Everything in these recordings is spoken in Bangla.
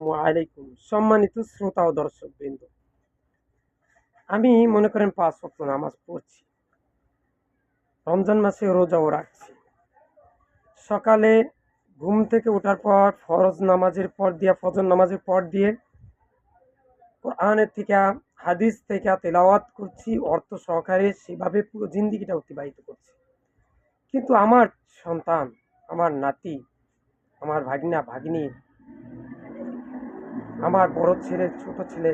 ওয়ালাইকুম সম্মানিত শ্রোতা ও দর্শক বৃন্দ, আমি মনে করেন ৫ ওয়াক্ত নামাজ পড়ছি, রমজান মাসে রোজাও রাখছি। সকালে ঘুম থেকে ওঠার পর ফজর নামাজের পর দিয়ে কোরআনের থেকে হাদিস থেকে তেলাওয়াত করছি অর্থ সহকারে, সেভাবে পুরো জিন্দিগিটা অতিবাহিত করছি। কিন্তু আমার সন্তান, আমার নাতি, আমার ভাগিনা ভাগিনী, আমার বড় ছেলে ছোট ছেলে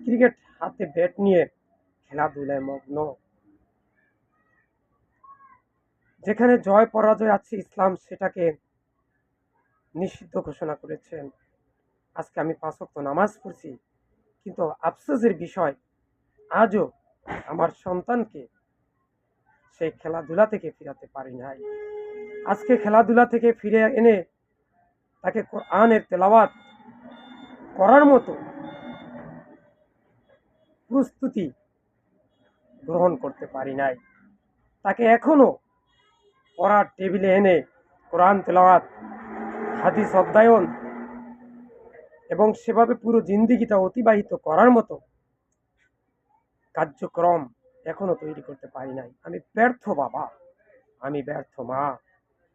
ক্রিকেট হাতে ব্যাট নিয়ে খেলাধুলায় মগ্ন। যেখানে জয় পরাজয় আছে, ইসলাম সেটাকে নিষিদ্ধ ঘোষণা করেছেন। আজকে আমি ৫ ওয়াক্ত নামাজ পড়ছি, কিন্তু আফসোসের বিষয়, আজও আমার সন্তানকে সেই খেলাধুলা থেকে ফিরাতে পারি নাই। আজকে খেলাধুলা থেকে ফিরে এনে তাকে কোরআনের তেলাওয়াত করার মতো প্রস্তুতি গ্রহণ করতে পারি নাই। তাকে এখনো পড়ার টেবিলে এনে কোরআন তেলাওয়াত, হাদিস অধ্যয়ন এবং সেভাবে পুরো জিন্দিগিটা অতিবাহিত করার মতো কার্যক্রম এখনো তৈরি করতে পারি নাই। আমি ব্যর্থ বাবা, আমি ব্যর্থ মা,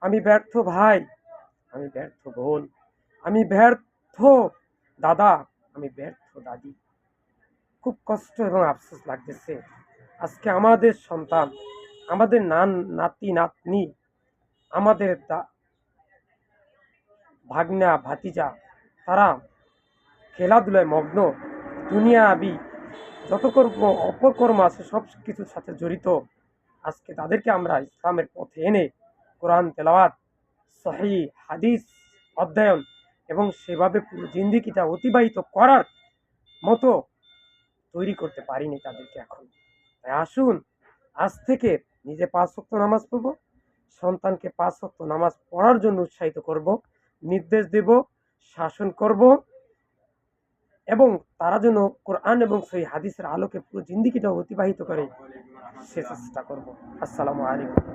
আমি ব্যর্থ ভাই, আমি ব্যর্থ বোন, আমি ব্যর্থ দাদা, আমি ব্যর্থ দাদি। খুব কষ্ট এবং আফসোস লাগতেছে। আজকে আমাদের সন্তান, আমাদের নাতি নাতনি, আমাদের ভাগনা ভাতিজা, তারা খেলাধুলায় মগ্ন, দুনিয়াবি যত কর্ম অপকর্ম আছে সব কিছুর সাথে জড়িত। আজকে তাদেরকে আমরা ইসলামের পথে এনে কোরআন তেলাওয়াত, সহিহ হাদিস অধ্যয়ন এবং সেভাবে পুরো জিন্দিগিটা অতিবাহিত করার মতো তৈরি করতে পারিনি তাদেরকে এখন। তাই আসুন, আজ থেকে নিজে ৫ ওয়াক্ত নামাজ পড়ব, সন্তানকে ৫ ওয়াক্ত নামাজ পড়ার জন্য উৎসাহিত করব, নির্দেশ দেব, শাসন করব এবং তারা যেন কোরআন এবং সহিহ হাদিসের আলোকে পুরো জিন্দিগিটা অতিবাহিত করে সে চেষ্টা করব। আসসালামু আলাইকুম।